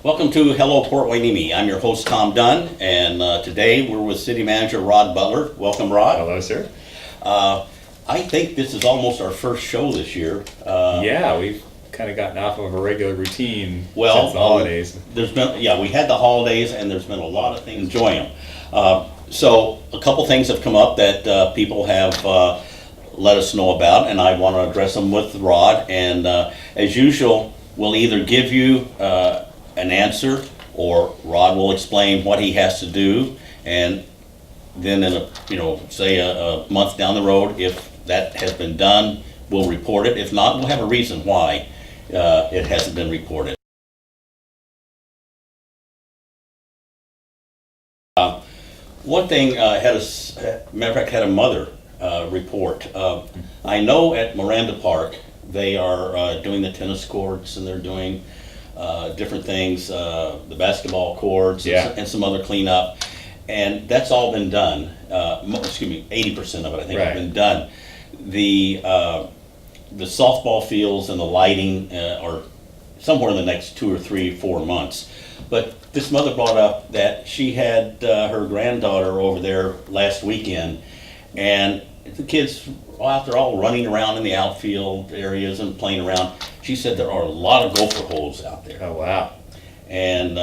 Welcome to Hello Port Hueneme. I'm your host Tom Dunn, and today we're with City Manager Rod Butler. Welcome, Rod. Hello, sir. I think this is almost our first show this year. Yeah, we've kind of gotten off of a regular routine Well, since the holidays. we had the holidays, and there's been a lot of things. Enjoy them. So a couple things have come up that people have let us know about, and I want to address them with Rod. And as usual, we'll either give you an answer, or Rod will explain what he has to do, and then in a month down the road, if that has been done, we'll report it. If not, we'll have a reason why it hasn't been reported. One thing, had a mother report. I know at Miranda Park, they are doing the tennis courts, and they're doing different things, the basketball courts, and some other cleanup, and that's all been done. 80% of it, I think, Right. has been done. The softball fields and the lighting are somewhere in the next 2 or 3, 4 months. But this mother brought up that she had her granddaughter over there last weekend, and the kids out there all running around in the outfield areas and playing around. She said there are a lot of gopher holes out there. Oh, wow. And,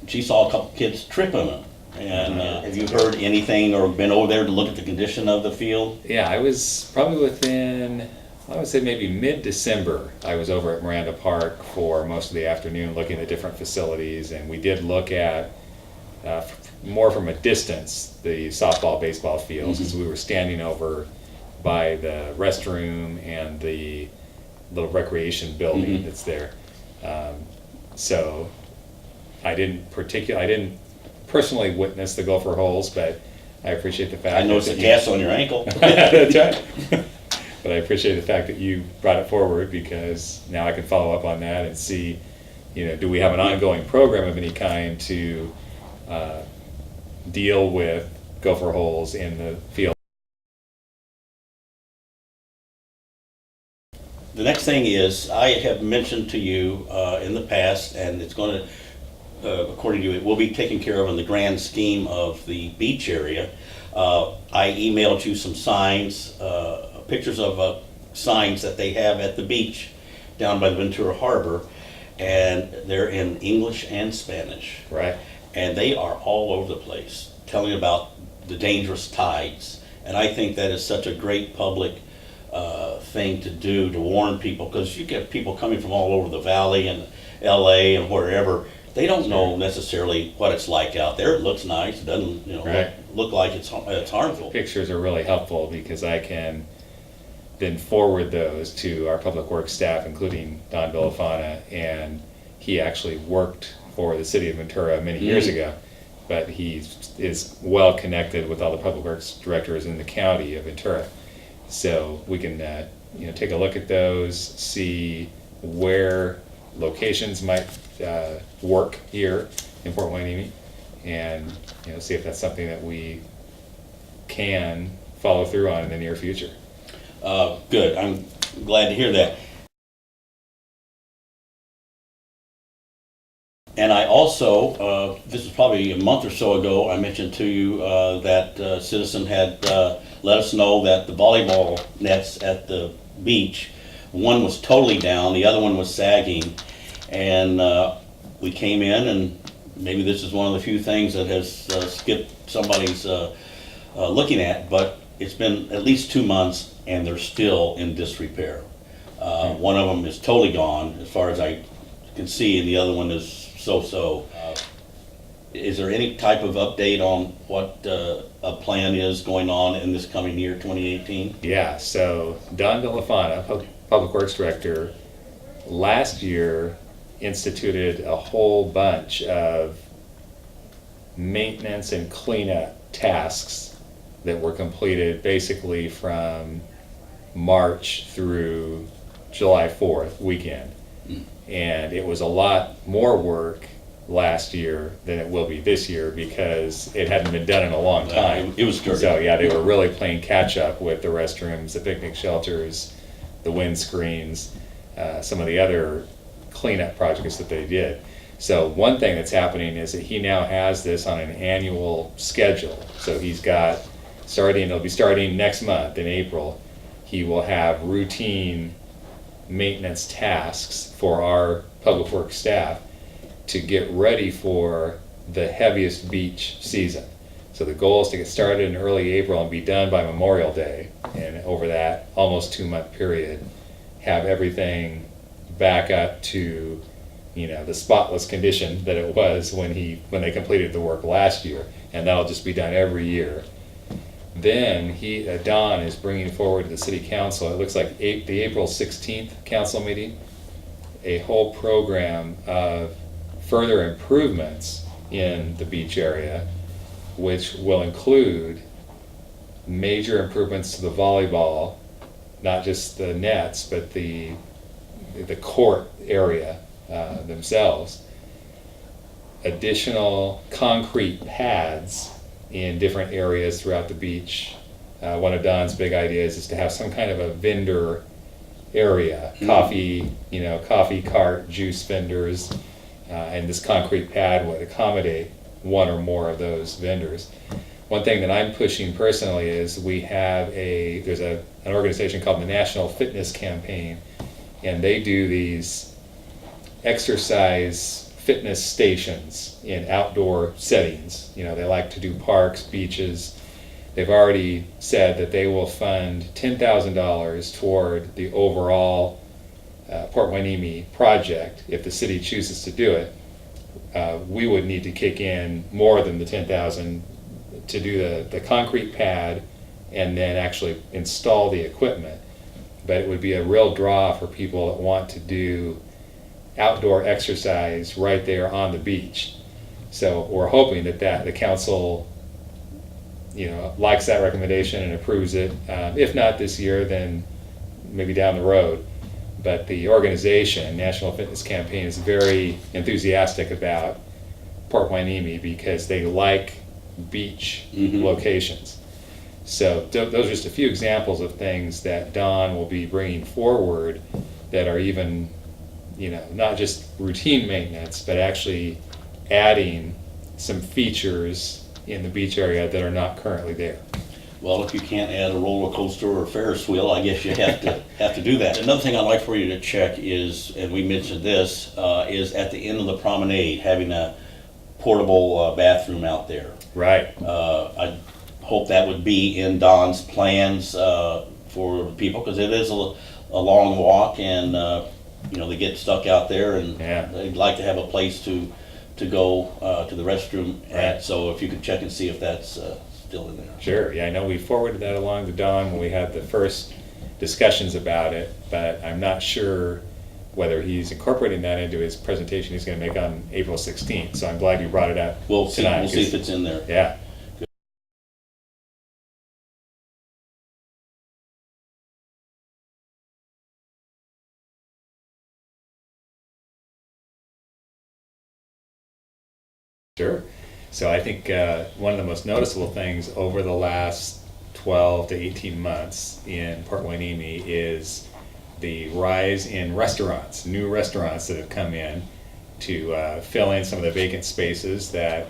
she saw a couple kids tripping them. And have you heard anything or been over there to look at the condition of the field? Yeah, I was probably within, I would say maybe mid-December. I was over at Miranda Park for most of the afternoon looking at different facilities, and we did look at, more from a distance, the softball, baseball fields, as we were standing over by the restroom and the little recreation building that's there. So I didn't personally witness the gopher holes, but I appreciate the fact I noticed a that cast on your ankle. That's right. But I appreciate the fact that you brought it forward, because now I can follow up on that and see, do we have an ongoing program of any kind to deal with gopher holes in the field. The next thing is, I have mentioned to you in the past, and it's going to, according to you, it will be taken care of in the grand scheme of the beach area. I emailed you some signs, pictures of signs that they have at the beach down by the Ventura Harbor, and they're in English and Spanish. Right. And they are all over the place, telling about the dangerous tides. And I think that is such a great public thing to do, to warn people, because you get people coming from all over the valley and LA and wherever. They don't know necessarily what it's like out there. It looks nice. It doesn't Right. look like it's harmful. Pictures are really helpful, because I can then forward those to our public works staff, including Don Villafana, and he actually worked for the city of Ventura many years ago, but he is well connected with all the public works directors in the county of Ventura. So we can take a look at those, see where locations might work here in Port Hueneme, and see if that's something that we can follow through on in the near future. Good. I'm glad to hear that. And I also, this was probably a month or so ago, I mentioned to you that a citizen had let us know that the volleyball nets at the beach, one was totally down, the other one was sagging. And we came in, and maybe this is one of the few things that has skipped somebody's looking at, but it's been at least 2 months, and they're still in disrepair. One of them is totally gone, as far as I can see, and the other one is so-so. Is there any type of update on what a plan is going on in this coming year, 2018? Yeah, so Don Villafana, Public Works Director, last year instituted a whole bunch of maintenance and cleanup tasks that were completed basically from March through July 4th weekend. And it was a lot more work last year than it will be this year, because it hadn't been done in a long time. It was dirty. So yeah, they were really playing catch up with the restrooms, the picnic shelters, the wind screens, some of the other cleanup projects that they did. So one thing that's happening is that he now has this on an annual schedule. So he's got it'll be starting next month in April. He will have routine maintenance tasks for our public works staff to get ready for the heaviest beach season. So the goal is to get started in early April and be done by Memorial Day. And over that almost 2-month period, have everything back up to, the spotless condition that it was when they completed the work last year. And that'll just be done every year. Then Don is bringing forward to the city council, it looks like the April 16th council meeting, a whole program of further improvements in the beach area, which will include major improvements to the volleyball, not just the nets, but the court area themselves, additional concrete pads in different areas throughout the beach. One of Don's big ideas is to have some kind of a vendor area, coffee cart, juice vendors, and this concrete pad would accommodate one or more of those vendors. One thing that I'm pushing personally is there's an organization called the National Fitness Campaign, and they do these exercise fitness stations in outdoor settings. They like to do parks, beaches. They've already said that they will fund $10,000 toward the overall Port Hueneme project if the city chooses to do it. We would need to kick in more than the $10,000 to do the concrete pad and then actually install the equipment. But it would be a real draw for people that want to do outdoor exercise right there on the beach. So we're hoping that the council, likes that recommendation and approves it. If not this year, then maybe down the road. But the organization, National Fitness Campaign, is very enthusiastic about Port Hueneme because they like beach locations. So those are just a few examples of things that Don will be bringing forward that are even, not just routine maintenance, but actually adding some features in the beach area that are not currently there. Well, if you can't add a roller coaster or a Ferris wheel, I guess you have to do that. Another thing I'd like for you to check is, and we mentioned this, is at the end of the promenade, having a portable bathroom out there. Right. I hope that would be in Don's plans for people, because it is a long walk, and they get stuck out there, and they'd like to have a place to go to the restroom at. So if you could check and see if that's still in there. Sure. Yeah, I know we forwarded that along to Don when we had the first discussions about it, but I'm not sure whether he's incorporating that into his presentation he's going to make on April 16th. So I'm glad you brought it up. We'll see if it's in there. Yeah. Sure. So I think one of the most noticeable things over the last 12 to 18 months in Port Hueneme is the rise in restaurants, new restaurants that have come in to fill in some of the vacant spaces that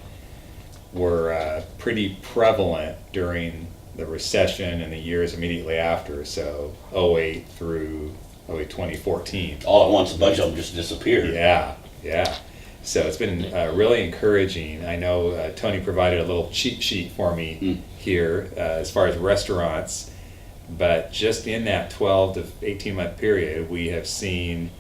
were pretty prevalent during the recession and the years immediately after, so 08 through 2014. All at once, a bunch of them just disappeared. Yeah. So it's been really encouraging. I know Tony provided a little cheat sheet for me here as far as restaurants, but just in that 12 to 18 month period, we have seen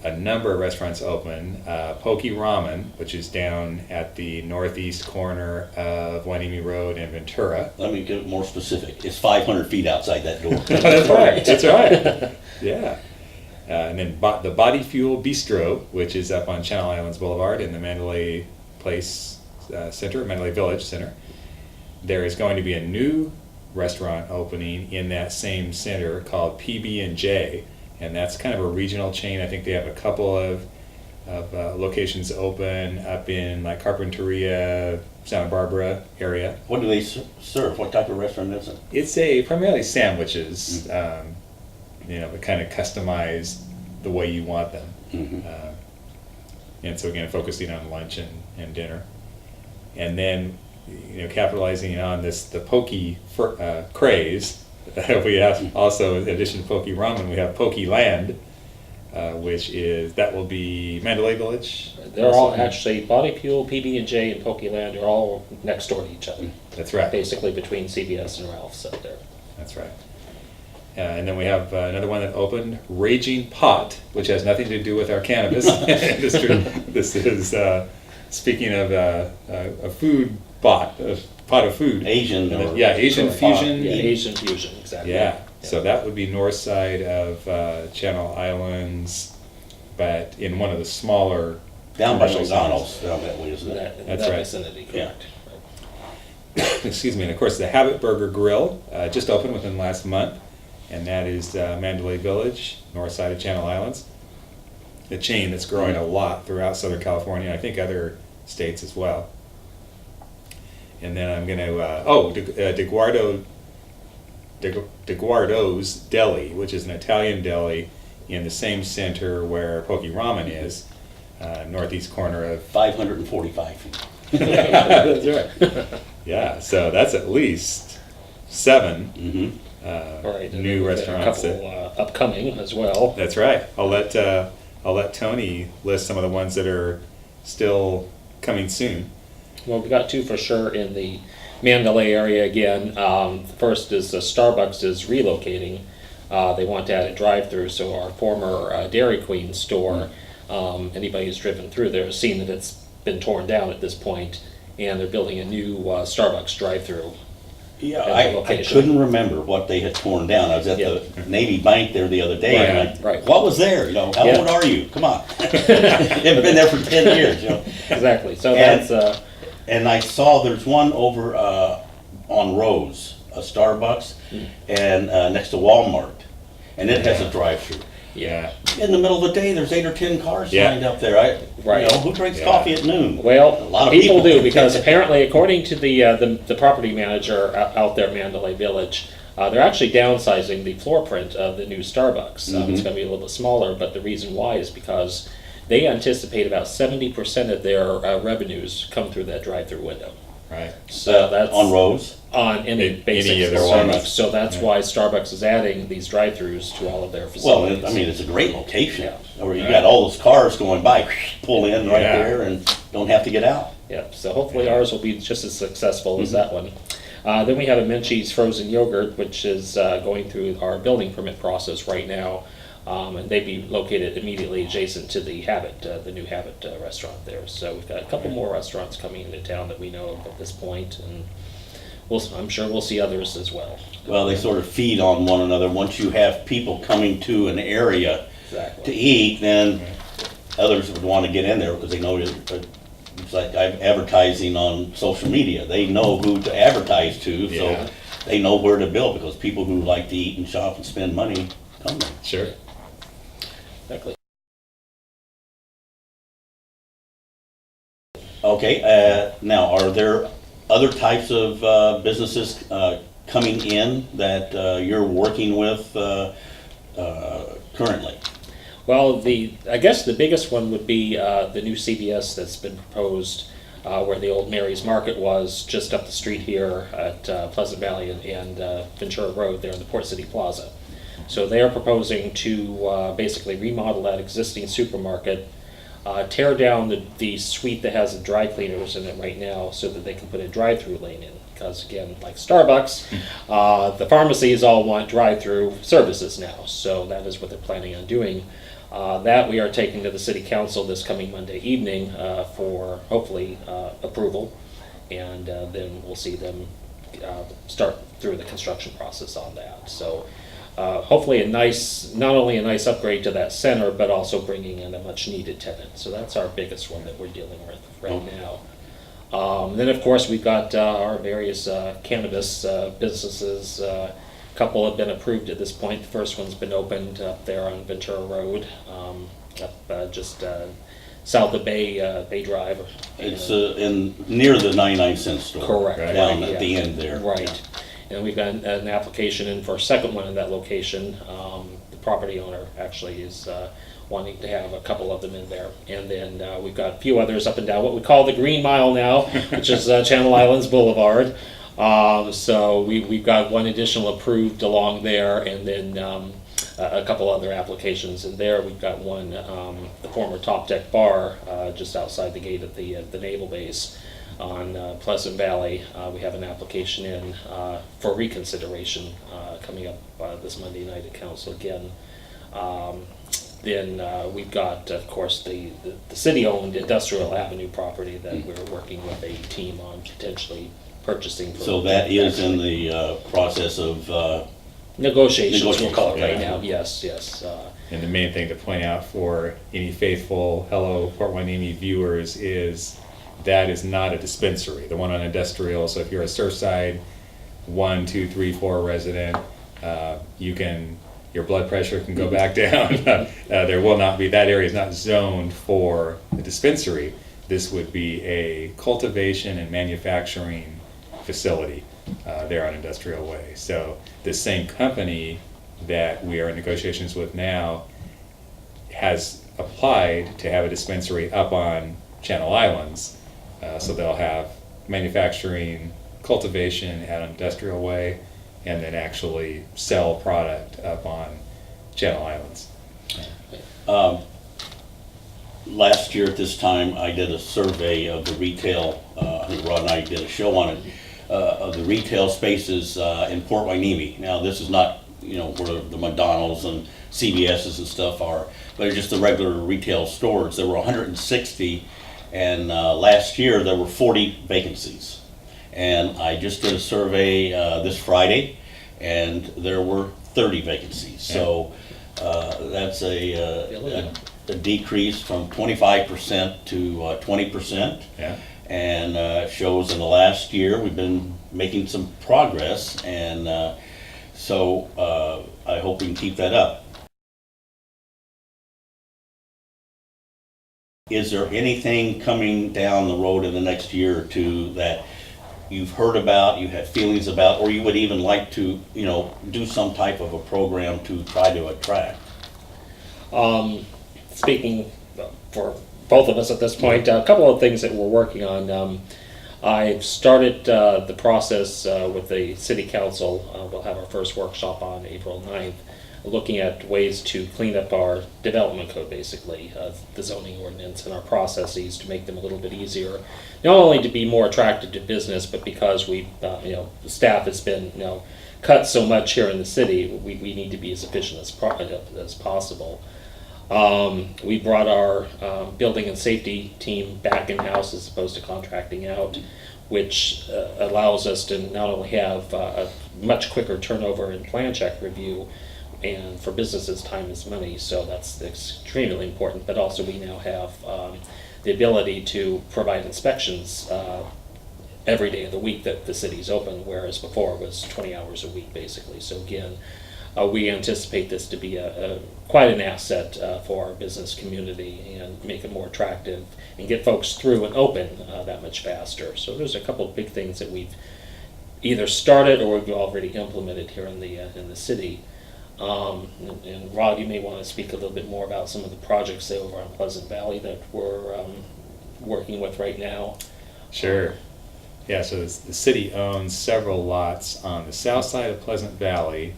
a number of restaurants open. Poke Ramen, which is down at the northeast corner of Hueneme Road in Ventura. Let me get more specific. It's 500 feet outside that door. That's right. Yeah. And then the Body Fuel Bistro, which is up on Channel Islands Boulevard in the Mandalay Place Center, Mandalay Village Center. There is going to be a new restaurant opening in that same center called PB&J, and that's kind of a regional chain. I think they have a couple of locations open up in like Carpinteria, Santa Barbara area. What do they serve? What type of restaurant is it? It's primarily sandwiches. But kind of customized the way you want them. And so again, focusing on lunch and dinner. And then, capitalizing on the poke craze, we have also, in addition to poke ramen, we have poke land, that will be Mandalay Village. They're all actually, Body Fuel, PB&J, and Pokeland are all next door to each other. That's right. Basically between CVS and Ralph's up there. That's right. And then we have another one that opened, Raging Pot, which has nothing to do with our cannabis industry. This is, speaking of a food pot, a pot of food. Asian. And then, Asian fusion. Yeah, Asian fusion, exactly. Yeah, so that would be north side of Channel Islands, but in one of the smaller Down by commercial McDonald's, zones. down that way, isn't it? That, in That's that right. vicinity, Yeah. correct. Excuse me, and of course the Habit Burger Grill just opened within the last month, and that is Mandalay Village, north side of Channel Islands. A chain that's growing a lot throughout Southern California, I think other states as well. And then I'm going to, DeGuardo's Deli, which is an Italian deli in the same center where Poke Ramen is, northeast corner of 545 feet. That's right. Yeah, so that's at least 7 Mm-hmm. All right. and new then we've got restaurants. A couple upcoming as well. That's right. I'll let Tony list some of the ones that are still coming soon. Well, we got two for sure in the Mandalay area again. The first is Starbucks is relocating. They want to add a drive-through, so our former Dairy Queen store, anybody who's driven through there has seen that it's been torn down at this point, and they're building a new Starbucks drive-through. Yeah, At the I location. couldn't remember what they had torn down. I was at the Navy Bank there the other day, and Right. what was there? How Yeah. old are you? Come on. Haven't been there for 10 years, Exactly. So And- that's And I saw there's one over on Rose, a Starbucks, and next to Walmart, and it has a drive-through. Yeah. In the middle of the day, there's 8 or 10 cars Yeah. lined up there. Right. Who drinks Yeah. coffee at noon? well, A lot of people do people. because apparently, according to the property manager out there, Mandalay Village, they're actually downsizing the floor print of the new Starbucks. It's going to be a little bit smaller, but the reason why is because they anticipate about 70% of their revenues come through that drive-through window. Right. So that's On Rose? on any basic any of their Starbucks. ones. So that's Yeah. why Starbucks is adding these drive-throughs to all of their Well, facilities. I mean, it's a great location. Yeah. Where you Right. got all those cars going by, pull in right Yeah. there, and don't have to get out. Yeah, so hopefully ours will be just as successful as that one. Then we have a Menchie's frozen yogurt, which is going through our building permit process right now. And they'd be located immediately adjacent to the Habit, the new Habit restaurant there. So we've got a couple more restaurants coming into town that we know of at this point, and I'm sure we'll see others as well. Well, they sort of feed on one another. Once you have people coming to an area to Exactly. eat, then others would want to get in there because they know it's like advertising on social media. They know who to advertise to, Yeah. so they know where to build because people who like to eat and shop and spend money come there. Sure. Exactly. Okay, now are there other types of businesses coming in that you're working with currently? Well, I guess the biggest one would be the new CVS that's been proposed where the old Mary's Market was, just up the street here at Pleasant Valley and Ventura Road there in the Port City Plaza. So they are proposing to basically remodel that existing supermarket, tear down the suite that has the dry cleaners in it right now so that they can put a drive-through lane in. Because again, like Starbucks, the pharmacies all want drive-through services now. So that is what they're planning on doing. That we are taking to the City Council this coming Monday evening for hopefully approval. And then we'll see them start through the construction process on that. So hopefully not only a nice upgrade to that center, but also bringing in a much needed tenant. So that's our biggest one that we're dealing with right now. Then of course we've got our various cannabis businesses. A couple have been approved at this point. The first one's been opened up there on Ventura Road, up just south of Bay Drive. It's near the 99-cent store. Correct. Down right, at the end there. Right. And we've got an application in for a second one in that location. The property owner actually is wanting to have a couple of them in there. And then we've got a few others up and down what we call the Green Mile now, which is Channel Islands Boulevard. So we've got one additional approved along there, and then a couple other applications in there. We've got one, the former Top Deck Bar, just outside the gate of the naval base on Pleasant Valley. We have an application in for reconsideration coming up this Monday night at council again. Then we've got, of course, the city-owned Industrial Avenue property that we're working with a team on potentially purchasing. So that is in the process of negotiations, we'll call it right yeah. now. Yes, yes. And the main thing to point out for any faithful Hello Port Hueneme viewers is that is not a dispensary. The one on Industrial, so if you're a Surfside 1, 2, 3, 4 resident, your blood pressure can go back down. There will not be, that area is not zoned for a dispensary. This would be a cultivation and manufacturing facility there on Industrial Way. So the same company that we are in negotiations with now has applied to have a dispensary up on Channel Islands. So they'll have manufacturing, cultivation at Industrial Way, and then actually sell product up on Channel Islands. Last year at this time, I did a survey of the retail, I think Rod and I did a show on it, of the retail spaces in Port Hueneme. Now, this is not, where the McDonald's and CVS's and stuff are, but it's just the regular retail stores. There were 160, and last year there were 40 vacancies. And I just did a survey this Friday, and there were 30 vacancies. So that's a decrease from 25% to 20%. Yeah. And shows in the last year we've been making some progress, and so I hope we can keep that up. Is there anything coming down the road in the next year or two that you've heard about, you have feelings about, or you would even like to, do some type of a program to try to attract? Speaking for both of us at this point, a couple of things that we're working on. I've started the process with the City Council. We'll have our first workshop on April 9th, looking at ways to clean up our development code, basically, the zoning ordinance and our processes to make them a little bit easier. Not only to be more attractive to business, but because the staff has been, cut so much here in the city, we need to be as efficient as possible. We brought our building and safety team back in-house as opposed to contracting out, which allows us to not only have a much quicker turnover in plan check review, and for businesses, time is money, so that's extremely important, but also we now have the ability to provide inspections every day of the week that the city's open, whereas before it was 20 hours a week, basically. So again, we anticipate this to be quite an asset for our business community and make it more attractive and get folks through and open that much faster. So there's a couple of big things that we've either started or we've already implemented here in the city. And Rod, you may want to speak a little bit more about some of the projects over on Pleasant Valley that we're working with right now. Sure. Yeah, so the city owns several lots on the south side of Pleasant Valley,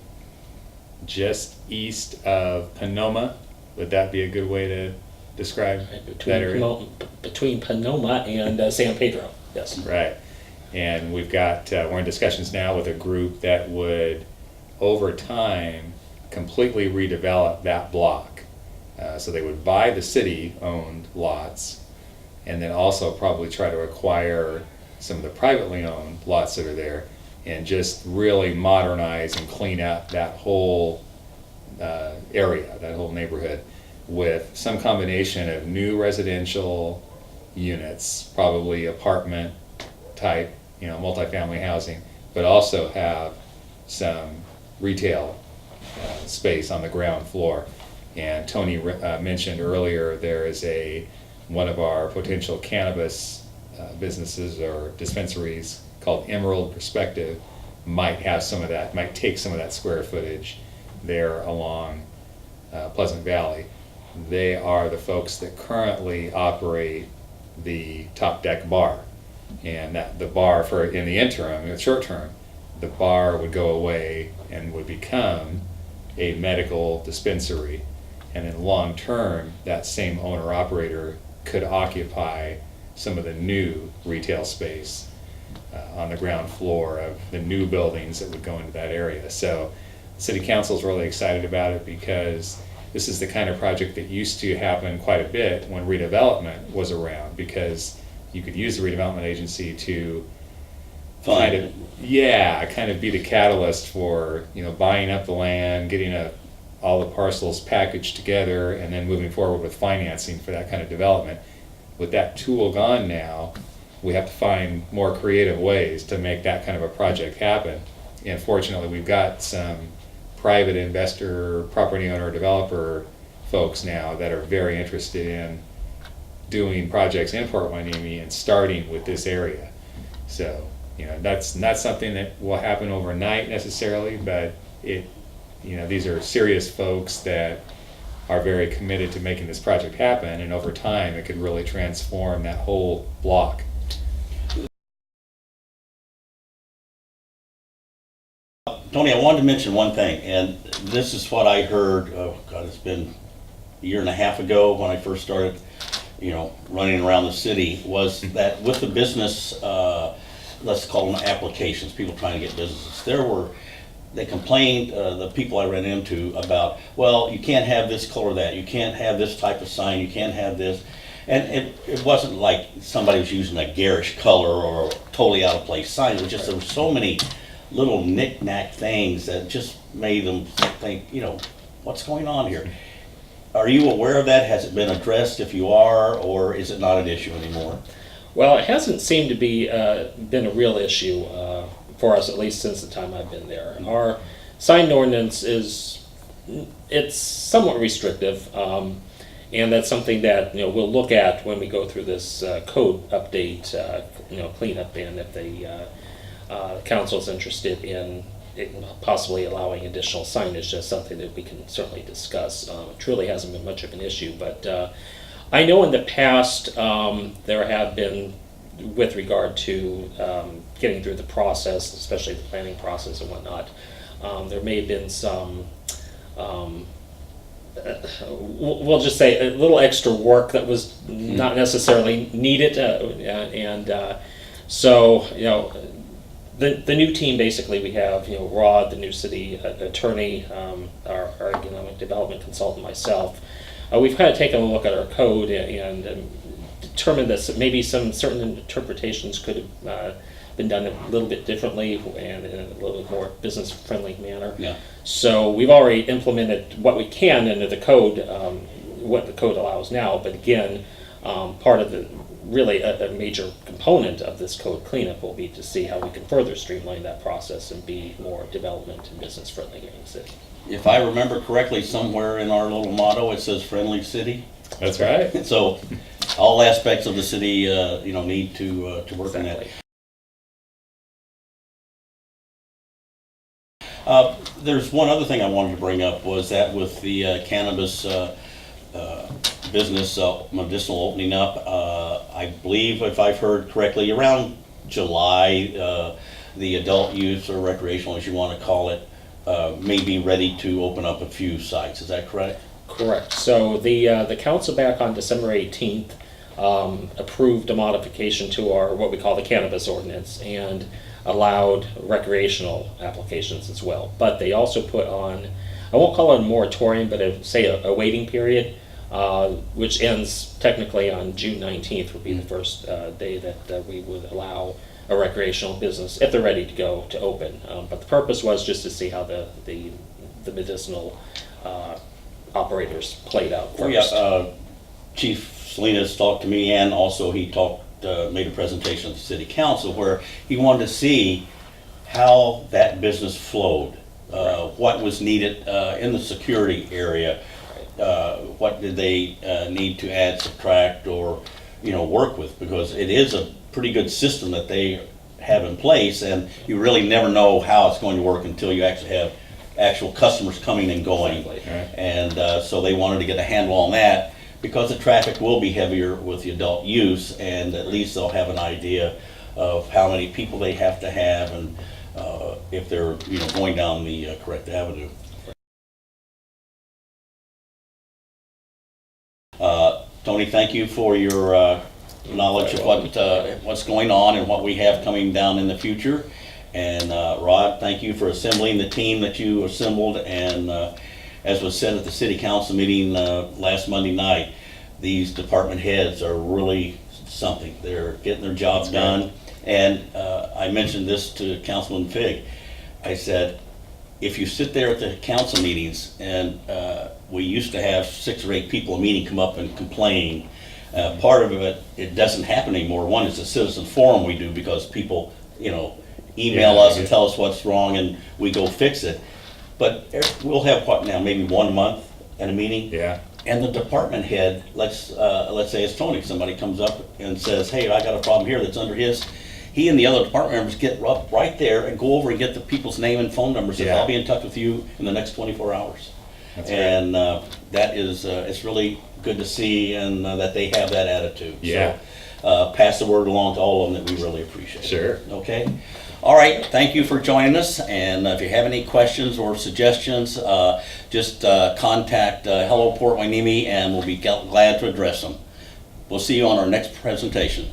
just east of Panoma. Would that be a good way to describe that area? Between Panoma and San Pedro, yes. Right. And we've got, we're in discussions now with a group that would, over time, completely redevelop that block. So they would buy the city-owned lots and then also probably try to acquire some of the privately owned lots that are there and just really modernize and clean up that whole area, that whole neighborhood, with some combination of new residential units, probably apartment type, multifamily housing, but also have some retail space on the ground floor. And Tony mentioned earlier there is one of our potential cannabis businesses or dispensaries called Emerald Perspective might have some of that, might take some of that square footage there along Pleasant Valley. They are the folks that currently operate the Top Deck bar. And that the bar, for in the interim, in the short term, the bar would go away and would become a medical dispensary. And then long term, that same owner operator could occupy some of the new retail space on the ground floor of the new buildings that would go into that area. So the city council is really excited about it because this is the kind of project that used to happen quite a bit when redevelopment was around, because you could use the redevelopment agency to kind of be the catalyst for, you know, buying up the land, getting all the parcels packaged together, and then moving forward with financing for that kind of development. With that tool gone now, we have to find more creative ways to make that kind of a project happen. And fortunately, we've got some private investor, property owner, developer folks now that are very interested in doing projects in Port Hueneme and starting with this area. So, you know, that's not something that will happen overnight necessarily, but these are serious folks that are very committed to making this project happen, and over time it could really transform that whole block. Tony, I wanted to mention one thing, and this is what I heard, it's been a year and a half ago when I first started, running around the city, was that with the business, let's call them applications, people trying to get businesses, they complained, the people I ran into, about, well, you can't have this color, that, you can't have this type of sign, you can't have this. And it wasn't like somebody was using a garish color or a totally out of place sign. It was just, there were so many little knick-knack things that just made them think, what's going on here? Are you aware of that? Has it been addressed, if you are, or is it not an issue anymore? Well, it hasn't seemed to be been a real issue for us, at least since the time I've been there. Our sign ordinance it's somewhat restrictive, and that's something that we'll look at when we go through this code update, cleanup, and if the council's interested in possibly allowing additional signage. That's something that we can certainly discuss. It truly hasn't been much of an issue, but I know in the past there have been, with regard to getting through the process, especially the planning process and whatnot, there may have been some, we'll just say a little extra work that was not necessarily needed, so the new team, basically, we have Rod, the new city attorney, our economic development consultant, myself. We've kind of taken a look at our code and determined that maybe some certain interpretations could have been done a little bit differently and in a little bit more business-friendly manner. Yeah. So we've already implemented what we can into the code, what the code allows now. But again, part of a major component of this code cleanup will be to see how we can further streamline that process and be more development and business-friendly here in the city. If I remember correctly, somewhere in our little motto, it says friendly city. That's right. So all aspects of the city, need to work on that. There's one other thing I wanted to bring up, was that with the cannabis business medicinal opening up, I believe, if I've heard correctly, around July, the adult use or recreational, as you want to call it, may be ready to open up a few sites. Is that correct? Correct. So the council back on December 18th approved a modification to our what we call the cannabis ordinance and allowed recreational applications as well. But they also put on, I won't call it a moratorium, but a waiting period, which ends technically on June 19th would be the first day that we would allow a recreational business, if they're ready to go, to open. But the purpose was just to see how the medicinal operators played out first. Yeah, Chief Salinas talked to me, and also he made a presentation at the city council where he wanted to see how that business flowed, what was needed in the security area, what did they need to add, subtract, or work with, because it is a pretty good system that they have in place, and you really never know how it's going to work until you actually have actual customers coming and going. Exactly. Right. And so they wanted to get a handle on that, because the traffic will be heavier with the adult use, and at least they'll have an idea of how many people they have to have, and if they're, you know, going down the correct avenue. Tony, thank you for your knowledge of what's going on and what we have coming down in the future. And Rod, thank you for assembling the team that you assembled. And as was said at the city council meeting last Monday night, these department heads are really something. They're getting their jobs done. And I mentioned this to Councilman Fig. I said, if you sit there at the council meetings, and we used to have 6 or 8 people a meeting come up and complain. Part of it doesn't happen anymore. One is a citizen forum we do, because people, you know, email us and tell us what's wrong, and we go fix it. But we'll have what now, maybe 1 month at a meeting? Yeah. And the department head, let's say it's Tony, somebody comes up and says, hey, I got a problem here that's under his. He and the other department members get up right there and go over and get the people's name and phone numbers, and I'll be in touch with you in the next 24 hours. That's and that is, it's really good to see, and that they have that attitude. Yeah. So pass the word along to all of them that we really appreciate. Sure. Okay. All right. Thank you for joining us. And if you have any questions or suggestions, just contact Hello Port Hueneme, and we'll be glad to address them. We'll see you on our next presentation.